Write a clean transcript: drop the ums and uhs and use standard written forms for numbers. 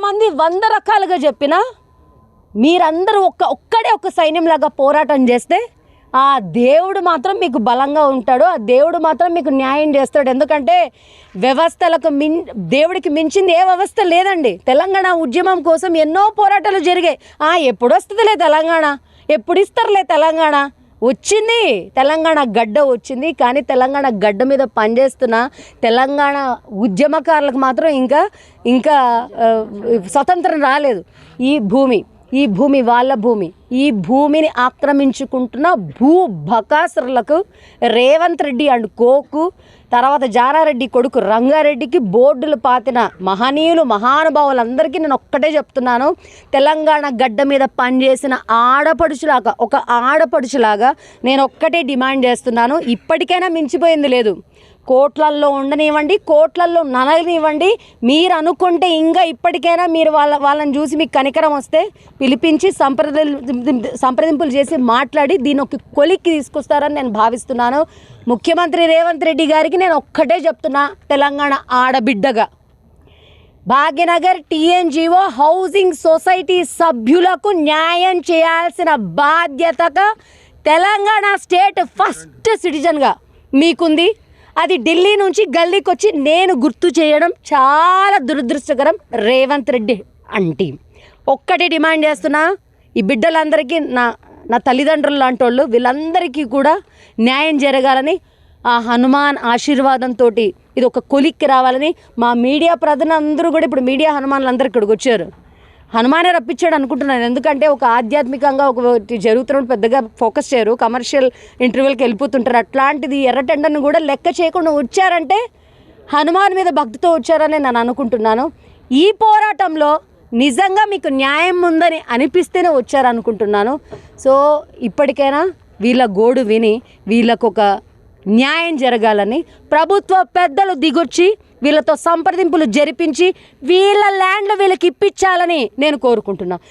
ఎంతమంది 100 రకాలుగా చెప్పినా మీరందరూ ఒక్కడే ఒక సైన్యంలాగా పోరాటం చేస్తే ఆ దేవుడు మాత్రం మీకు బలంగా ఉంటాడు, ఆ దేవుడు మాత్రం మీకు న్యాయం చేస్తాడు. ఎందుకంటే వ్యవస్థలకు దేవుడికి మించింది ఏ వ్యవస్థ లేదండి. తెలంగాణ ఉద్యమం కోసం ఎన్నో పోరాటాలు జరిగాయి. ఎప్పుడు వస్తుందిలే తెలంగాణ, ఎప్పుడు ఇస్తారులే తెలంగాణ, వచ్చింది తెలంగాణ గడ్డ వచ్చింది. కానీ తెలంగాణ గడ్డ మీద పనిచేస్తున్న తెలంగాణ ఉద్యమకారులకు మాత్రం ఇంకా స్వతంత్రం రాలేదు. ఈ భూమి వాళ్ళ భూమి. ఈ భూమిని ఆక్రమించుకుంటున్న బకాసురులకు రేవంత్ రెడ్డి అండ్ కోకు, తర్వాత జానారెడ్డి కొడుకు రంగారెడ్డికి బోర్డులు పాతిన మహనీయులు మహానుభావులందరికీ నేను ఒక్కటే చెప్తున్నాను, తెలంగాణ గడ్డ మీద పనిచేసిన ఒక ఆడపడుచులాగా నేను ఒక్కటే డిమాండ్ చేస్తున్నాను. ఇప్పటికైనా మించిపోయింది లేదు. కోట్లల్లో ఉండనివ్వండి, కోట్లల్లో నలగనివ్వండి. మీరు అనుకుంటే ఇంకా ఇప్పటికైనా మీరు వాళ్ళని చూసి మీకు కనికరం వస్తే పిలిపించి సంప్రదింపులు చేసి మాట్లాడి దీన్ని ఒక కొలిక్కి తీసుకొస్తారని నేను భావిస్తున్నాను. ముఖ్యమంత్రి రేవంత్ రెడ్డి గారికి నేను ఒక్కటే చెప్తున్నా, తెలంగాణ ఆడబిడ్డగా భాగ్యనగర్ టీఎన్జిఓ హౌసింగ్ సొసైటీ సభ్యులకు న్యాయం చేయాల్సిన బాధ్యతగా తెలంగాణ స్టేట్ ఫస్ట్ సిటిజన్గా మీకుంది. అది ఢిల్లీ నుంచి గల్లీకి వచ్చి నేను గుర్తు చేయడం చాలా దురదృష్టకరం. రేవంత్ రెడ్డి అంటే ఒక్కటే డిమాండ్ చేస్తున్నా, ఈ బిడ్డలందరికీ నా తల్లిదండ్రులు లాంటి వాళ్ళు వీళ్ళందరికీ కూడా న్యాయం జరగాలని, ఆ హనుమాన్ ఆశీర్వాదంతో ఇది ఒక కొలిక్కి రావాలని మా మీడియా ప్రజలందరూ కూడా ఇప్పుడు మీడియా హనుమాన్లందరూ ఇక్కడికి వచ్చారు. హనుమానే రప్పించాడు అనుకుంటున్నాను. ఎందుకంటే ఒక ఆధ్యాత్మికంగా ఒకటి జరుగుతున్నప్పుడు పెద్దగా ఫోకస్ చేయరు, కమర్షియల్ ఇంటర్వ్యూలకి వెళ్ళిపోతుంటారు. అట్లాంటిది ఎర్రటెండర్ని కూడా లెక్క చేయకుండా వచ్చారంటే హనుమాన్ మీద భక్తితో వచ్చారని నేను అనుకుంటున్నాను. ఈ పోరాటంలో నిజంగా మీకు న్యాయం ఉందని అనిపిస్తేనే వచ్చారనుకుంటున్నాను. సో ఇప్పటికైనా వీళ్ళ గోడు విని వీళ్ళకు ఒక న్యాయం జరగాలని ప్రభుత్వ పెద్దలు దిగొచ్చి వీళ్ళతో సంప్రదింపులు జరిపించి వీళ్ళ ల్యాండ్లు వీళ్ళకి ఇప్పించాలని నేను కోరుకుంటున్నాను.